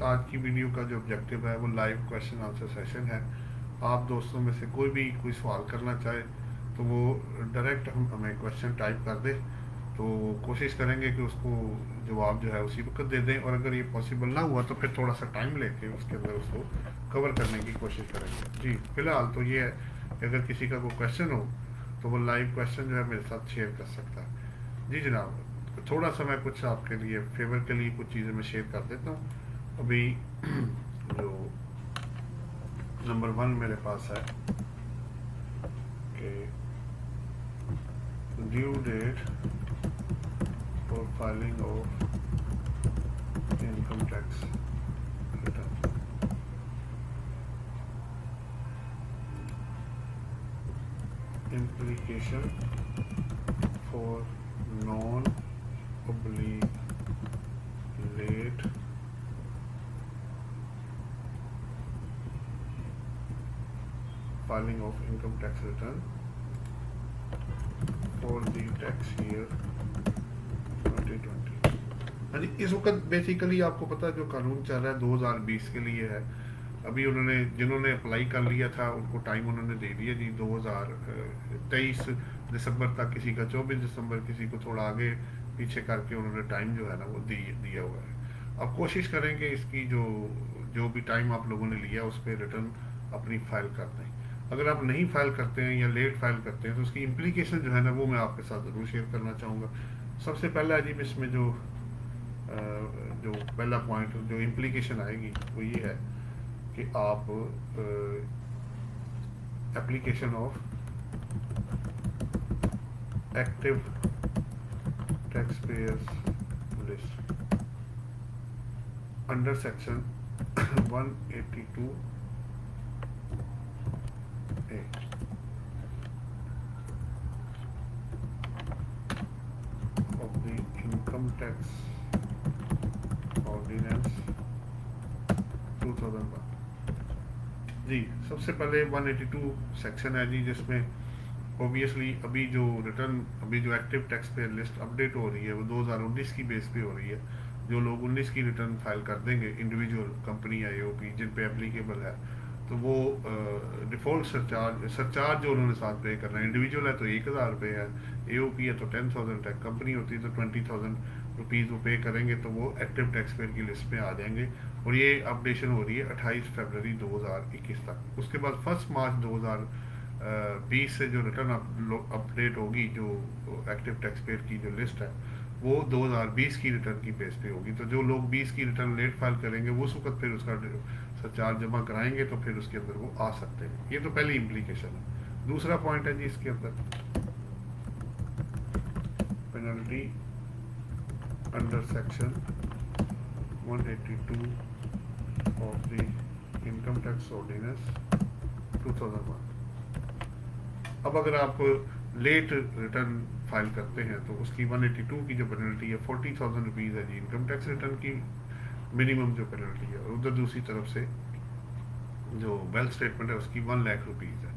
आज की वीडियो का जो ऑब्जेक्टिव है वो लाइव क्वेश्चन आंसर सेशन है। आप दोस्तों में से कोई भी कोई सवाल करना चाहे तो वो डायरेक्ट हमें क्वेश्चन टाइप कर दे, तो कोशिश करेंगे कि उसको जवाब जो है उसी वक्त दे दें, और अगर ये पॉसिबल ना हुआ तो फिर थोड़ा सा टाइम लेके उसके अंदर उसको कवर करने की कोशिश करेंगे। जी फिलहाल तो ये है कि अगर किसी का कोई क्वेश्चन हो तो वो लाइव क्वेश्चन जो है मेरे साथ शेयर कर सकता है। जी जनाब, थोड़ा सा मैं कुछ आपके लिए फेवर के लिए कुछ चीज़ें मैं शेयर कर देता हूँ। अभी जो नंबर 1 मेरे पास है कि due date for filing of income tax return. Implication for non-obligate filing of income tax return for the tax year 2020। हाँ जी, इस वक्त बेसिकली आपको पता है जो कानून चल रहा है 2020 के लिए है। अभी उन्होंने जिन्होंने अप्लाई कर लिया था उनको टाइम उन्होंने दे दिया जी 2023 दिसंबर तक, किसी का 24 दिसंबर, किसी को थोड़ा आगे पीछे करके उन्होंने टाइम जो है ना वो दिया हुआ है। अब कोशिश करेंगे इसकी जो भी टाइम आप लोगों ने लिया उस पर रिटर्न अपनी फाइल कर दें। अगर आप नहीं फाइल करते हैं या लेट फाइल करते हैं तो उसकी इम्प्लीकेशन जो है ना वो मैं आपके साथ ज़रूर शेयर करना चाहूँगा। सबसे पहला जी इसमें जो पहला पॉइंट जो इम्प्लीकेशन आएगी वो ये है कि आप application of active tax payers list under section 182A of the income tax ordinance 2001। जी सबसे पहले 182 सेक्शन है जी, जिसमें ऑब्वियसली अभी जो active tax payer list update हो रही है वो 2019 की बेस पे हो रही है। जो लोग 19 की रिटर्न फाइल कर देंगे इंडिविजुअल कंपनी या एओपी जिन पे एप्लीकेबल है, तो वो डिफ़ॉल्ट सरचार्ज जो उन्होंने साथ पे करना है, इंडिविजुअल है तो 1000 रुपये है, एओपी है तो 10,000 है, कंपनी होती है तो 20,000 रुपीज़ वो पे करेंगे, तो वो एक्टिव टैक्स पेयर की लिस्ट में आ जाएंगे। और ये अपडेशन हो रही है 28 फरवरी 2021 तक। उसके बाद 1 मार्च 2020 से जो रिटर्न अपडेट होगी, जो एक्टिव टैक्स पेयर की जो लिस्ट है वो 2020 की रिटर्न की बेस पे होगी। तो जो लोग 20 की रिटर्न लेट फाइल करेंगे वो उस वक्त फिर उसका सरचार्ज जमा कराएंगे तो फिर उसके अंदर वो आ सकते हैं। ये तो पहली इम्प्लीकेशन है। दूसरा पॉइंट है जी इसके अंदर penalty under section 182 of the income tax ordinance 2001। अब अगर आप लेट रिटर्न फाइल करते हैं तो उसकी 182 की जो पेनल्टी है 40,000 रुपीज़ है जी, इनकम टैक्स रिटर्न की मिनिमम जो पेनल्टी है। और उधर दूसरी तरफ से जो वेल्थ स्टेटमेंट है उसकी 1 लाख रुपीज़ है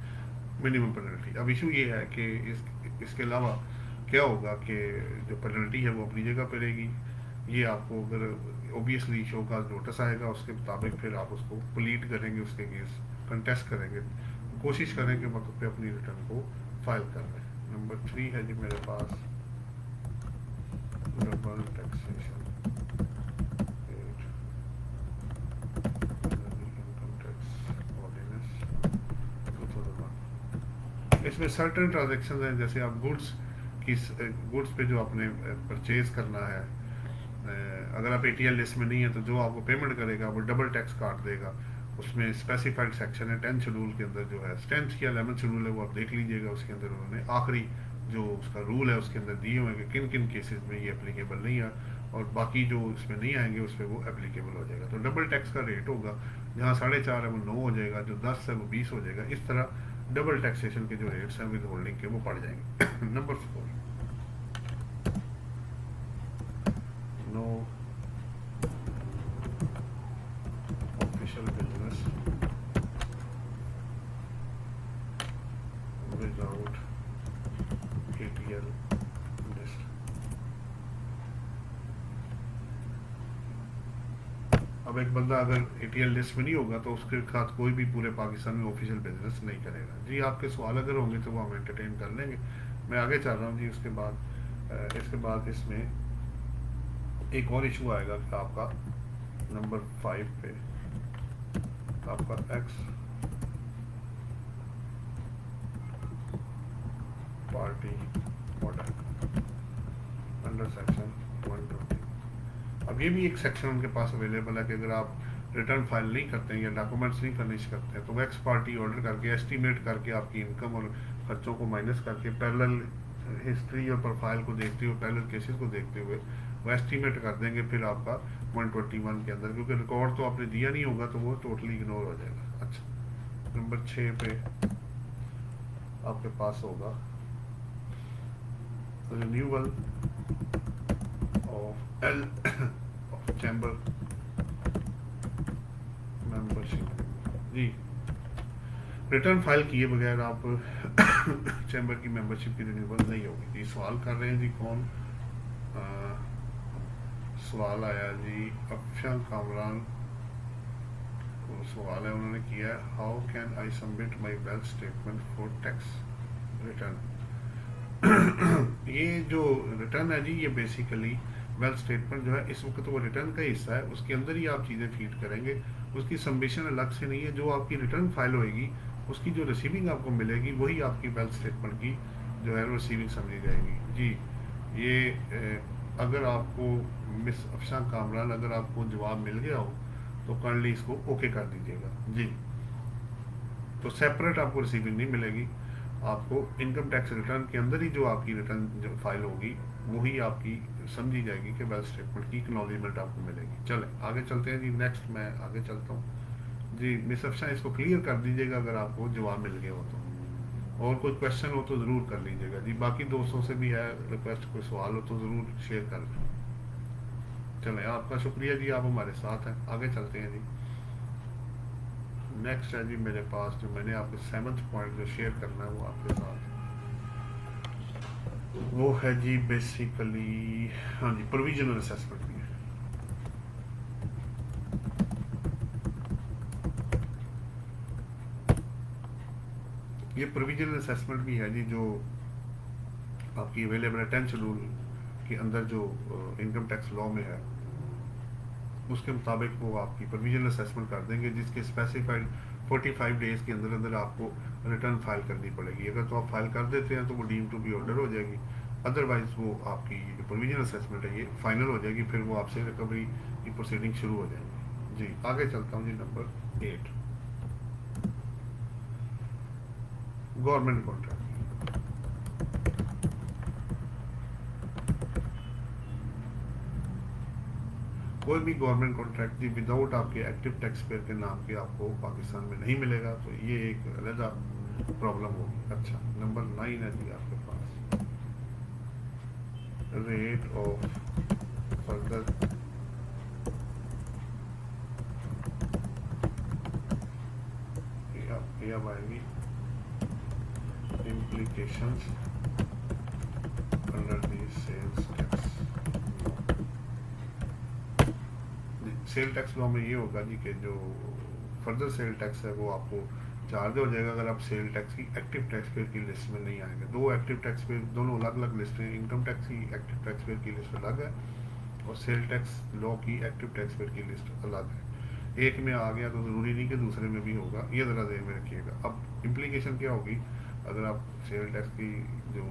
मिनिमम पेनल्टी। अब इशू ये है कि इसके अलावा क्या होगा कि जो पेनल्टी है वो अपनी जगह पर रहेगी। ये आपको अगर ओबियसली शो का नोटिस आएगा उसके मुताबिक फिर आप उसको प्लीड करेंगे, उसके अगेंस्ट कंटेस्ट करेंगे, कोशिश करें कि वक्त पे अपनी रिटर्न को फाइल कर लें। नंबर 3 है जी मेरे पास double taxation income tax ordinance 2001। इसमें सर्टेन ट्रांजेक्शन हैं, जैसे आप गुड्स पे जो आपने परचेज करना है, अगर आप एटीएल लिस्ट में नहीं है तो जो आपको पेमेंट करेगा वो डबल टैक्स काट देगा। उसमें स्पेसिफाइड सेक्शन है 10 शेड्यूल के अंदर, जो है 10th या 11th शेड्यूल है वो आप देख लीजिएगा। उसके अंदर उन्होंने आखिरी जो उसका रूल है उसके अंदर दिए हुए हैं कि किन किन केसेस में ये एप्लीकेबल नहीं है, और बाकी जो इसमें नहीं आएंगे उस पर वो एप्लीकेबल हो जाएगा। तो डबल टैक्स का रेट होगा, जहाँ 4.5 है वो 9 हो जाएगा, जो 10 है वो 20 हो जाएगा। इस तरह डबल टैक्सेशन के जो रेट्स हैं विद होल्डिंग के वो बढ़ जाएंगे। Number 4, no official business without ATL list. अब अब एक बंदा अगर ATL लिस्ट में नहीं होगा तो उसके साथ कोई भी पूरे पाकिस्तान में ऑफिशियल बिजनेस नहीं करेगा जी। आपके सवाल अगर होंगे तो वो हम एंटरटेन कर लेंगे। मैं आगे चल रहा हूँ जी। इसके बाद इसमें एक और इशू आएगा कि आपका नंबर 5 पे आपका x party model under section 120। अब ये भी एक सेक्शन उनके पास अवेलेबल है कि अगर आप रिटर्न फाइल नहीं करते हैं या डॉक्यूमेंट्स नहीं फर्निश करते हैं तो एक्स पार्टी ऑर्डर करके एस्टीमेट करके आपकी इनकम और खर्चों को माइनस करके पैरेलल हिस्ट्री और प्रोफाइल को देखते हुए पैरेलल केसेस को देखते हुए वो एस्टीमेट कर देंगे फिर आपका 121 के अंदर, क्योंकि रिकॉर्ड तो आपने दिया नहीं होगा तो वो टोटली इग्नोर हो जाएगा। अच्छा, नंबर 6 पे आपके पास होगा रिन्यूअल ऑफ चैम्बर मेंबरशिप जी। रिटर्न फाइल किए बगैर आप चैम्बर की मेंबरशिप की रिन्यूअल नहीं होगी जी। सवाल कर रहे हैं जी कौन, सवाल आया जी अफशान कामरान को सवाल है, उन्होंने किया how can I submit my wealth statement for tax return. ये जो रिटर्न है जी ये बेसिकली वेल्थ स्टेटमेंट जो है इस वक्त तो वो रिटर्न का हिस्सा है, उसके अंदर ही आप चीज़ें फीड करेंगे, उसकी सबमिशन अलग से नहीं है। जो आपकी रिटर्न फाइल होएगी उसकी जो रिसीविंग आपको मिलेगी वही आपकी वेल्थ स्टेटमेंट की जो है रिसीविंग समझी जाएगी जी। ये अगर आपको मिस अफशान कामरान अगर आपको जवाब मिल गया हो तो काइंडली इसको ओके कर दीजिएगा जी। तो सेपरेट आपको रिसीविंग नहीं मिलेगी, आपको इनकम टैक्स रिटर्न के अंदर ही जो आपकी रिटर्न जो फाइल होगी वही आपकी समझी जाएगी कि वेल्थ स्टेटमेंट की एक्नॉलेजमेंट आपको मिलेगी। चले आगे चलते हैं जी। नेक्स्ट मैं आगे चलता हूँ जी। मिस अफशान इसको क्लियर कर दीजिएगा अगर आपको जवाब मिल गया हो तो, और कोई क्वेश्चन हो तो ज़रूर कर लीजिएगा जी। बाकी दोस्तों से भी है रिक्वेस्ट, कोई सवाल हो तो ज़रूर शेयर कर लें। चलें, आपका शुक्रिया जी, आप हमारे साथ हैं। आगे चलते हैं जी। नेक्स्ट है जी मेरे पास जो मैंने आपको 7th पॉइंट जो शेयर करना है वो आपके साथ वो है जी बेसिकली, हाँ जी, प्रोविजनल असेसमेंट भी है। ये प्रोविजनल असेसमेंट भी है जी जो आपकी अवेलेबल है 10 शेड्यूल के अंदर जो इनकम टैक्स लॉ में है उसके मुताबिक वो आपकी प्रोविजनल असेसमेंट कर देंगे, जिसके स्पेसिफाइड 45 डेज के अंदर अंदर आपको रिटर्न फाइल करनी पड़ेगी। अगर तो आप फाइल कर देते हैं तो वो डीम टू बी ऑर्डर हो जाएगी, अदरवाइज वो आपकी जो प्रोविजनल असेसमेंट है ये फाइनल हो जाएगी, फिर वो आपसे रिकवरी की प्रोसीडिंग शुरू हो जाएगी जी। आगे चलता हूँ जी। Number 8 government contract. कोई भी गवर्नमेंट कॉन्ट्रैक्ट जी विदाउट आपके एक्टिव टैक्स पेयर के नाम के आपको पाकिस्तान में नहीं मिलेगा, तो ये एक अलग प्रॉब्लम होगी। अच्छा, नंबर 9 है जी आपके पास रेट ऑफ फर्दर अब आएगी implications under the sales tax। Sale tax law में ये होगा जी कि जो फर्दर सेल टैक्स है वो आपको चार्ज हो जाएगा अगर आप सेल टैक्स की एक्टिव टैक्स पेयर की लिस्ट में नहीं आएंगे। दो एक्टिव टैक्स पेयर, दोनों अलग अलग लिस्ट हैं। इनकम टैक्स की एक्टिव टैक्स पेयर की लिस्ट अलग है और सेल टैक्स लॉ की एक्टिव टैक्स पेयर की लिस्ट अलग है। एक में आ गया तो ज़रूरी नहीं कि दूसरे में भी होगा, ये ज़रा ध्यान में रखिएगा। अब इम्प्लीकेशन क्या होगी, अगर आप सेल टैक्स की जो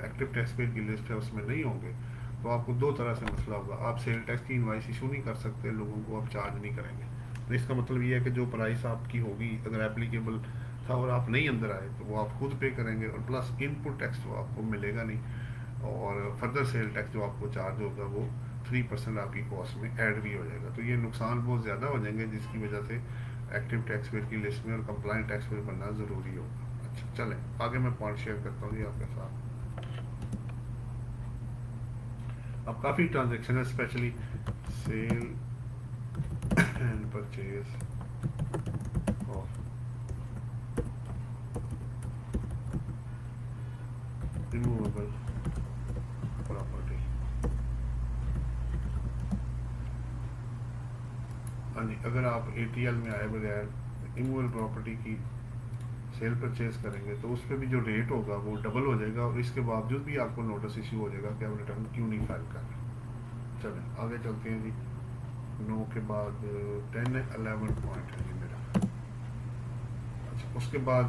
एक्टिव टैक्स पेयर की लिस्ट है उसमें नहीं होंगे तो आपको दो तरह से मसला होगा। आप सेल टैक्स की इनवाइस इशू नहीं कर सकते, लोगों को आप चार्ज नहीं करेंगे। तो इसका मतलब ये है कि जो प्राइस आपकी होगी अगर एप्लीकेबल था और आप नहीं अंदर आए तो वो आप खुद पे करेंगे, और प्लस इनपुट टैक्स तो आपको मिलेगा नहीं, और फर्दर सेल टैक्स जो आपको चार्ज होगा वो 3% आपकी कॉस्ट में ऐड भी हो जाएगा। तो ये नुकसान बहुत ज़्यादा हो जाएंगे, जिसकी वजह से एक्टिव टैक्स पेयर की लिस्ट में और कंप्लाइंट टैक्स पेयर बनना ज़रूरी होगा। अच्छा, चलें आगे मैं पॉइंट शेयर करता हूँ जी आपके साथ। अब काफ़ी ट्रांजेक्शन है, specially sale and purchase of removable property. हाँ जी, अगर आप ATL में आए बगैर इमूवेबल प्रॉपर्टी की सेल परचेज करेंगे तो उस पर भी जो रेट होगा वो डबल हो जाएगा, और इसके बावजूद भी आपको नोटिस इशू हो जाएगा कि आप रिटर्न क्यों नहीं फाइल कर रहे। चलें आगे चलते हैं जी। 9 के बाद 10 11 पॉइंट है जी मेरा। अच्छा उसके बाद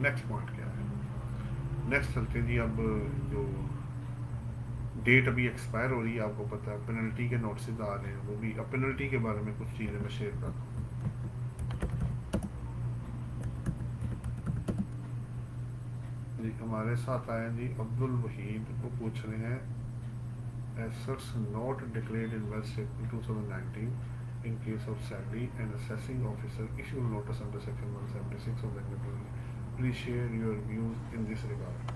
नेक्स्ट पॉइंट क्या है, नेक्स्ट चलते हैं जी। अब जो डेट अभी एक्सपायर हो रही है, आपको पता है पेनल्टी के नोटिस आ रहे हैं, वो भी। अब पेनल्टी के बारे में कुछ चीज़ें मैं शेयर करता हूँ। जी हमारे साथ आए जी अब्दुल वहीद, वो पूछ रहे हैं assets not declared in West April 2019 in case of salary and assessing officer issue notice under section 176 of the Agreement. Please share your views in this regard.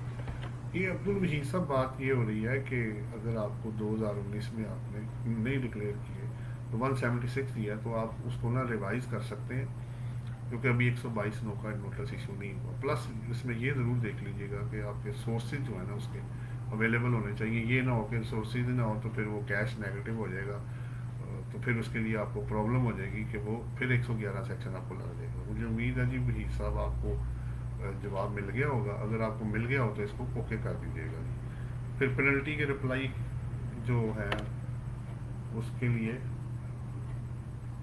ये अब्दुल वहीद साहब बात ये हो रही है कि अगर आपको 2019 में आपने नहीं डिक्लेयर किए तो 176 दिया तो आप उसको ना रिवाइज कर सकते हैं, क्योंकि अभी 122 नो का नोटिस इशू नहीं हुआ। प्लस इसमें ये ज़रूर देख लीजिएगा कि आपके सोर्सेज जो है ना उसके अवेलेबल होने चाहिए। ये ना हो कि सोर्सेज ना हो तो फिर वो कैश नेगेटिव हो जाएगा, तो फिर उसके लिए आपको प्रॉब्लम हो जाएगी कि वो फिर 111 सेक्शन आपको लग जाएगा। मुझे उम्मीद है जी वही साहब आपको जवाब मिल गया होगा। अगर आपको मिल गया हो तो इसको ओके कर दीजिएगा जी। फिर पेनल्टी के रिप्लाई जो है उसके लिए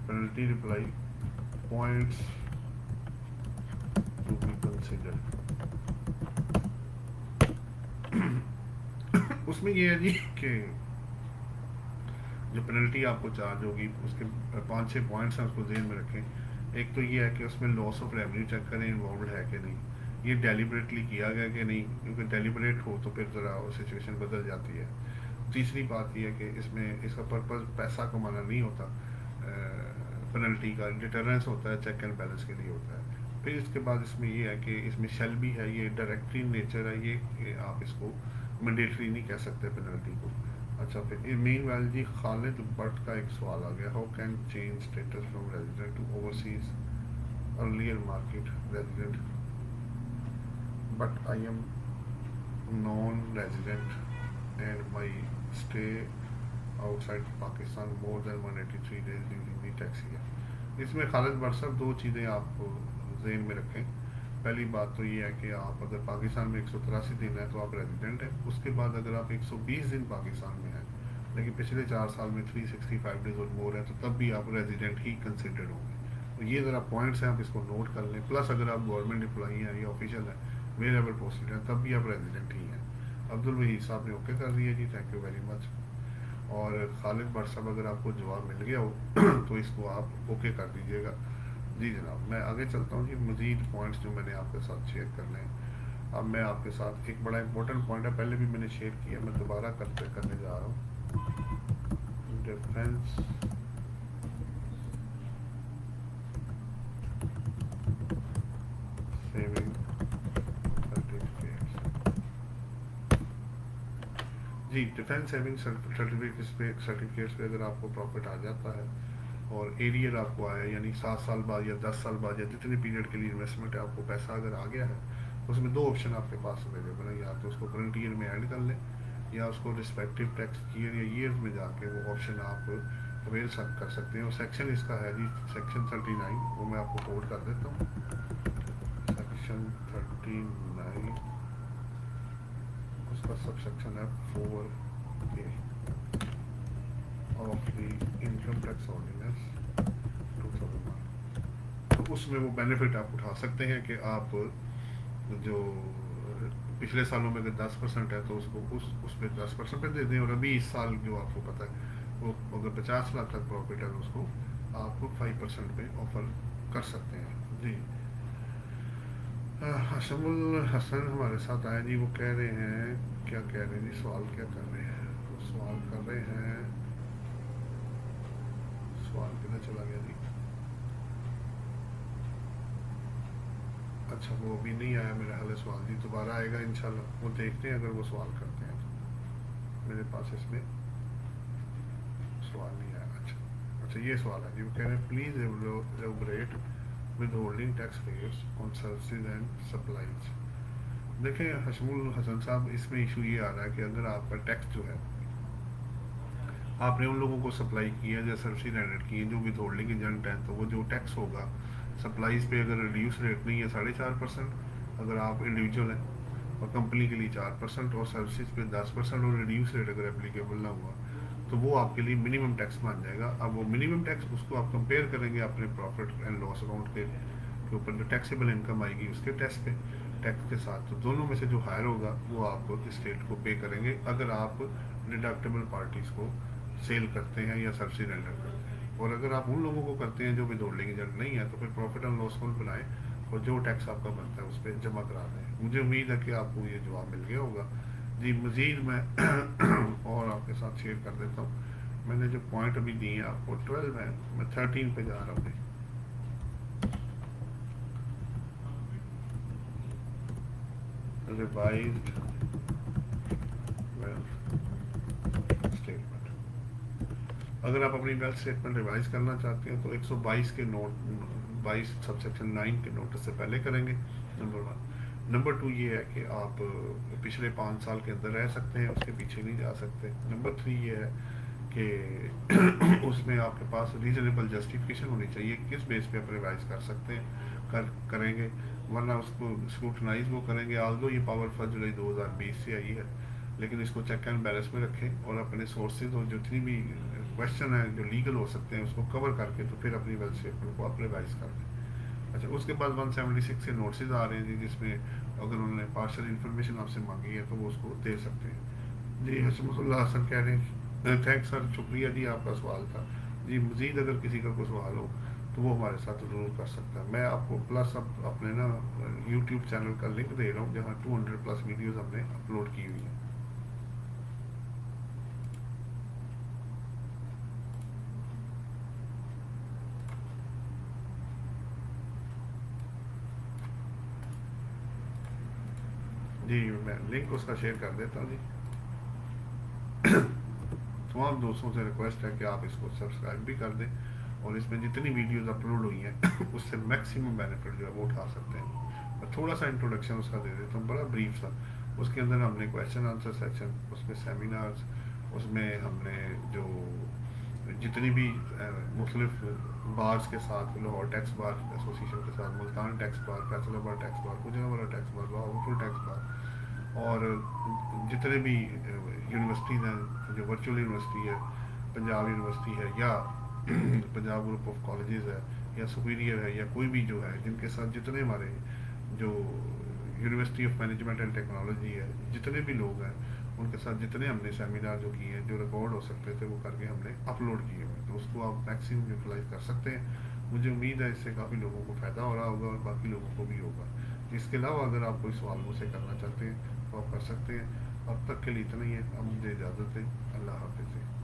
penalty reply points to be considered, उसमें ये है जी कि जो पेनल्टी आपको चार्ज होगी उसके 5-6 पॉइंट्स हैं, उसको ध्यान में रखें। एक तो ये है कि उसमें लॉस ऑफ रेवेन्यू चेक करें इन्वॉल्व है कि नहीं, ये डेलिबरेटली किया गया कि नहीं, क्योंकि डेलिबरेट हो तो फिर ज़रा सिचुएशन बदल जाती है। तीसरी बात यह है कि इसमें इसका पर्पज़ पैसा कमाना नहीं होता, पेनल्टी का डिटरेंस होता है, चेक एंड बैलेंस के लिए होता है। फिर इसके बाद इसमें ये है कि इसमें शेल भी है, ये डायरेक्टरी नेचर है, ये आप इसको मैंडेटरी नहीं कह सकते पेनल्टी को। अच्छा फिर मीन वाल जी खालिद भट्ट का एक सवाल आ गया, how can change status from resident to overseas earlier market resident but I am non resident and my stay outside Pakistan more than 183 days during the tax year. इसमें खालिद भट्ट साहब दो चीज़ें आप ज़हन में रखें। पहली बात तो ये है कि आप अगर पाकिस्तान में 183 दिन है तो आप रेजिडेंट हैं। उसके बाद अगर आप 120 दिन पाकिस्तान में हैं लेकिन पिछले 4 साल में 365 डेज और मोर है तो तब भी आप रेजिडेंट ही कंसिडर होंगे। तो ये ज़रा पॉइंट्स हैं, आप इसको नोट कर लें। प्लस अगर आप गवर्नमेंट एम्प्लॉई हैं या ऑफिशियल हैं, वेयर एवर पोस्टेड हैं, तब भी आप रेजिडेंट ही हैं। अब्दुल वहीद साहब ने ओके कर दिया जी, थैंक यू वेरी मच। और खालिद भट्ट साहब अगर आपको जवाब मिल गया हो तो इसको आप ओके कर दीजिएगा जी जनाब। मैं आगे चलता हूँ जी, मज़ीद पॉइंट्स जो मैंने आपके साथ शेयर करने हैं। अब मैं आपके साथ एक बड़ा इंपॉर्टेंट पॉइंट है, पहले भी मैंने शेयर किया, मैं दोबारा करने जा रहा हूँ। डिफेंस सेविंग सर्टिफिकेट्स जी, डिफेंस सेविंग सर्टिफिकेट्स पे अगर आपको प्रॉफिट आ जाता है और एरियर आपको आया, यानी 7 साल बाद या 10 साल बाद या जितने पीरियड के लिए इन्वेस्टमेंट है, आपको पैसा अगर आ गया है तो उसमें 2 ऑप्शन आपके पास अवेलेबल है, या तो उसको करंट ईयर में ऐड कर लें या उसको रिस्पेक्टिव टैक्स ईयर या ईयर्स में जाके वो ऑप्शन आप अवेल कर सकते हैं। और सेक्शन इसका है जी सेक्शन 39, वो मैं आपको कोड कर देता हूँ। सेक्शन 39 उसका सब सेक्शन है 4A of the income tax ordinance 2001। तो उसमें वो बेनिफिट आप उठा सकते हैं कि आप जो पिछले सालों में अगर 10% है तो उसको उस पर 10% पे दे दें, और अभी इस साल जो आपको पता है वो अगर 50 लाख तक प्रॉफिट है तो उसको आप 5% पे ऑफर कर सकते हैं जी। हसमुल हसन हमारे साथ आए जी, वो कह रहे हैं, क्या कह रहे हैं जी, सवाल क्या कर रहे हैं, वो सवाल कर रहे हैं, सवाल किधर चला गया जी। अच्छा वो अभी नहीं आया मेरा हाल सवाल जी, दोबारा आएगा इंशाल्लाह, वो देखते हैं अगर वो सवाल करते हैं तो। मेरे पास इसमें सवाल नहीं आया। अच्छा ये सवाल है जी, वो कह रहे हैं please elaborate with holding tax rates on services and supplies. देखें हशमुल हसन साहब, इसमें इशू ये आ रहा है कि अगर आपका टैक्स जो है आपने उन लोगों को सप्लाई किया या सर्विस रेंडर की जो विद होल्डिंग एजेंट हैं, तो वो जो टैक्स होगा सप्लाईज पे, अगर रिड्यूस रेट नहीं है 4.5%, अगर आप इंडिविजुअल हैं, और कंपनी के लिए 4%, और सर्विसेज पे 10%, और रिड्यूस रेट अगर एप्लीकेबल ना हुआ तो वो आपके लिए मिनिमम टैक्स मान जाएगा। अब वो मिनिमम टैक्स उसको आप कंपेयर करेंगे अपने प्रॉफिट एंड लॉस अकाउंट के ऊपर जो टैक्सेबल इनकम आएगी उसके टैक्स के साथ, तो दोनों में से जो हायर होगा वो आपको स्टेट को पे करेंगे, अगर आप डिडक्टेबल पार्टीज़ को सेल करते हैं या सब्सिडी रेंडर करते हैं। और अगर आप उन लोगों को करते हैं जो विद होल्डिंग एजेंट नहीं है, तो फिर प्रॉफिट एंड लॉस अकाउंट बनाएं और जो टैक्स आपका बनता है उस पर जमा करा दें। मुझे उम्मीद है कि आपको ये जवाब मिल गया होगा जी। मज़ीद मैं और आपके साथ शेयर कर देता हूँ। मैंने जो पॉइंट अभी दिए हैं आपको 12 है, मैं 13 पे जा रहा हूँ। रिवाइज्ड वेल्थ स्टेटमेंट, अगर आप अपनी वेल्थ स्टेटमेंट रिवाइज करना चाहते हैं तो 122 के नोट 22 सबसेक्शन 9 के नोटिस से पहले करेंगे, नंबर 1। नंबर 2 ये है कि आप पिछले 5 साल के अंदर रह सकते हैं, उसके पीछे नहीं जा सकते। नंबर 3 ये है कि उसमें आपके पास रीजनेबल जस्टिफिकेशन होनी चाहिए किस बेस पे आप रिवाइज कर सकते हैं, करेंगे, वरना उसको स्क्रूटनाइज वो करेंगे। आल्दो ये पावर 1 जुलाई 2020 से आई है, लेकिन इसको चेक एंड बैलेंस में रखें और अपने सोर्सेज और जितनी भी क्वेश्चन है जो लीगल हो सकते हैं उसको कवर करके तो फिर अपनी वेल्थ स्टेटमेंट को आप रिवाइज कर दें। अच्छा, उसके बाद 176 से नोटिस आ रहे हैं जी, जिसमें अगर उन्होंने पार्शल इन्फॉर्मेशन आपसे मांगी है तो वो उसको दे सकते हैं जी। हसमुल्लाह हसन कह रहे हैं थैंक्स सर, शुक्रिया जी, आपका सवाल था जी। मज़ीद अगर किसी का कोई सवाल हो तो वो हमारे साथ ज़रूर कर सकता है। मैं आपको प्लस अब अपने ना यूट्यूब चैनल का लिंक दे रहा हूँ जहाँ 200 प्लस वीडियोज़ हमने अपलोड की हुई है। जी, मैं लिंक उसका शेयर कर देता हूँ जी। तमाम दोस्तों से रिक्वेस्ट है कि आप इसको सब्सक्राइब भी कर दें और इसमें जितनी वीडियोस अपलोड हुई हैं उससे मैक्सिमम बेनिफिट जो है वो उठा सकते हैं। मैं थोड़ा सा इंट्रोडक्शन उसका दे देता हूँ, बड़ा ब्रीफ सा। उसके अंदर हमने क्वेश्चन आंसर सेक्शन, उसमें सेमिनार्स, उसमें हमने जो जितनी भी मुख्तलिफ बार्स के साथ, लाहौर टैक्स बार एसोसिएशन के साथ, Multan tax bar, Faisalabad tax bar, Gujranwala tax bar, Bahawalpur tax bar, और जितने भी यूनिवर्सिटीज़ हैं, जो वर्चुअल यूनिवर्सिटी है, पंजाब यूनिवर्सिटी है, या पंजाब ग्रुप ऑफ कॉलेजेस है, या सुपीरियर है, या कोई भी जो है, जिनके साथ जितने हमारे जो university of management and technology है, जितने भी लोग हैं उनके साथ जितने हमने सेमिनार जो किए हैं, जो रिकॉर्ड हो सकते थे, वो करके हमने अपलोड किए हुए, तो उसको आप मैक्सिमम यूटिलाइज कर सकते हैं। मुझे उम्मीद है इससे काफ़ी लोगों को फ़ायदा हो रहा होगा और बाकी लोगों को भी होगा। इसके अलावा अगर आप कोई सवाल मुझसे करना चाहते हैं तो आप कर सकते हैं। अब तक के लिए इतना ही है, अब मुझे इजाज़त है। अल्लाह हाफ़िज़।